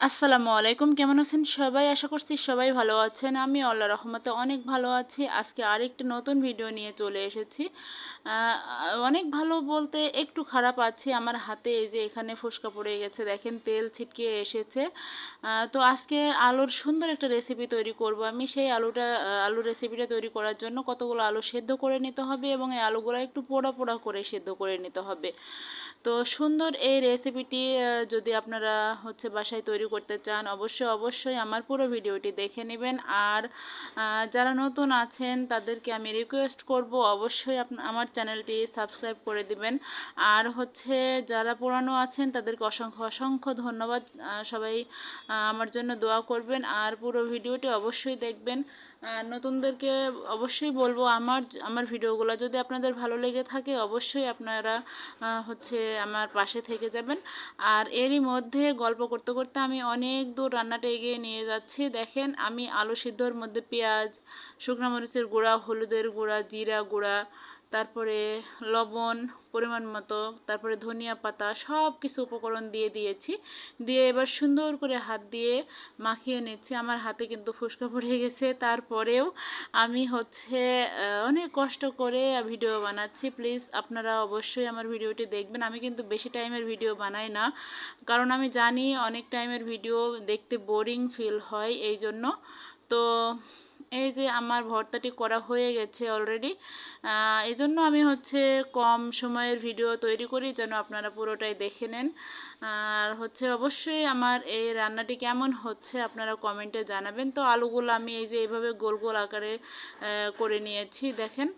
আসসালামু আলাইকুম, কেমন আছেন সবাই? আশা করছি সবাই ভালো আছেন। আমি আল্লাহর রহমতে অনেক ভালো আছি। আজকে আরেকটি নতুন ভিডিও নিয়ে চলে এসেছি। আহ, অনেক ভালো বলতে একটু খারাপ আছি। আমার হাতে এই যে এখানে ফোস্কা পড়ে গেছে, দেখেন তেল ছিটকে এসেছে। তো আজকে আলুর সুন্দর একটা রেসিপি তৈরি করব আমি। সেই আলুর রেসিপিটা তৈরি করার জন্য কতগুলো আলু সেদ্ধ করে নিতে হবে এবং এই আলুগুলো একটু পোড়া পোড়া করে সেদ্ধ করে নিতে হবে। তো সুন্দর এই রেসিপিটি যদি আপনারা বাসায় তৈরি করতে চান, অবশ্যই আমার পুরো ভিডিওটি দেখে নেবেন। আর যারা নতুন আছেন তাদেরকে আমি রিকোয়েস্ট করব, অবশ্যই আমার চ্যানেলটি সাবস্ক্রাইব করে দিবেন। আর যারা পুরানো আছেন তাদেরকে অসংখ্য অসংখ্য ধন্যবাদ। সবাই আমার জন্য দোয়া করবেন আর পুরো ভিডিওটি অবশ্যই দেখবেন। নতুনদেরকে অবশ্যই বলবো, আমার ভিডিওগুলো যদি আপনাদের ভালো লেগে থাকে অবশ্যই আপনারা আমার পাশে থেকে যাবেন। আর এরই মধ্যে গল্প করতে করতে আমি অনেক দূর রান্নাটা এগিয়ে নিয়ে যাচ্ছি। দেখেন, আমি আলু সিদ্ধর মধ্যে পেঁয়াজ, শুকনো মরিচের গুঁড়া, হলুদের গুঁড়া, জিরা গুঁড়া, তারপরে লবণ পরিমাণ মতো, তারপরে ধনিয়া পাতা, সব কিছু উপকরণ দিয়ে দিয়েছি। দিয়ে এবার সুন্দর করে হাত দিয়ে মাখিয়ে নিচ্ছি। আমার হাতে কিন্তু ফুসকা পড়ে গেছে, তারপরেও আমি অনেক কষ্ট করে ভিডিও বানাচ্ছি। প্লিজ আপনারা অবশ্যই আমার ভিডিওটি দেখবেন। আমি কিন্তু বেশি টাইমের ভিডিও বানাই না, কারণ আমি জানি অনেক টাইমের ভিডিও দেখতে বোরিং ফিল হয়, এই জন্য। তো এই যে আমার ভর্তাটি করা হয়ে গেছে অলরেডি। এই জন্য আমি কম সময়ের ভিডিও তৈরি করি, যেন আপনারা পুরোটাই দেখে নেন। আর অবশ্যই আমার এই রান্নাটি কেমন হচ্ছে আপনারা কমেন্টে জানাবেন। তো আলুগুলো আমি এই যে এইভাবে গোল গোল আকারে করে নিয়েছি, দেখেন।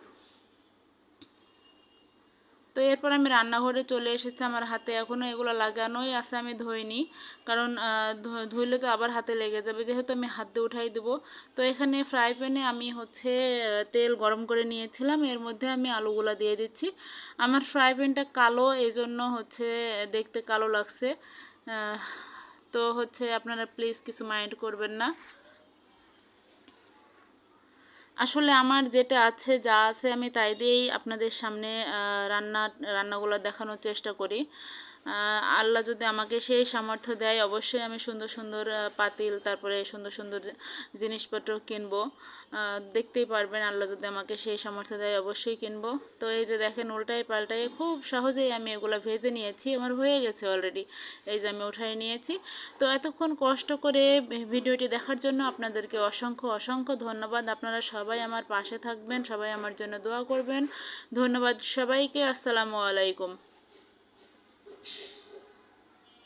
তো এরপর আমি রান্নাঘরে চলে এসেছি। আমার হাতে এখনও এগুলো লাগানোই আছে, আমি ধুইনি, কারণ ধুইলে তো আবার হাতে লেগে যাবে, যেহেতু আমি হাত দিয়ে উঠাই দেবো। তো এখানে ফ্রাই প্যানে আমি তেল গরম করে নিয়েছিলাম, এর মধ্যে আমি আলুগুলা দিয়ে দিচ্ছি। আমার ফ্রাই প্যানটা কালো, এই জন্য দেখতে কালো লাগছে। তো আপনারা প্লিজ কিছু মাইন্ড করবেন না। আসলে আমার যেটা আছে, যা আছে আমি তাই দিয়েই আপনাদের সামনে রান্নাগুলো দেখানোর চেষ্টা করি। আল্লাহ যদি আমাকে সেই সামর্থ্য দেয়, অবশ্যই আমি সুন্দর সুন্দর পাতিল, তারপরে সুন্দর সুন্দর জিনিসপত্র কিনবো। দেখতেই পারবেন, আল্লাহ যদি আমাকে সেই সামর্থ্য দেয় অবশ্যই কিনবো। তো এই যে দেখেন, উল্টাই পাল্টাই খুব সহজেই আমি এগুলো ভেজে নিয়েছি, আমার হয়ে গেছে অলরেডি। এই যে আমি উঠাই নিয়েছি। তো এতক্ষণ কষ্ট করে ভিডিওটি দেখার জন্য আপনাদেরকে অসংখ্য অসংখ্য ধন্যবাদ। আপনারা সবাই আমার পাশে থাকবেন, সবাই আমার জন্য দোয়া করবেন। ধন্যবাদ সবাইকে। আসসালামু আলাইকুম।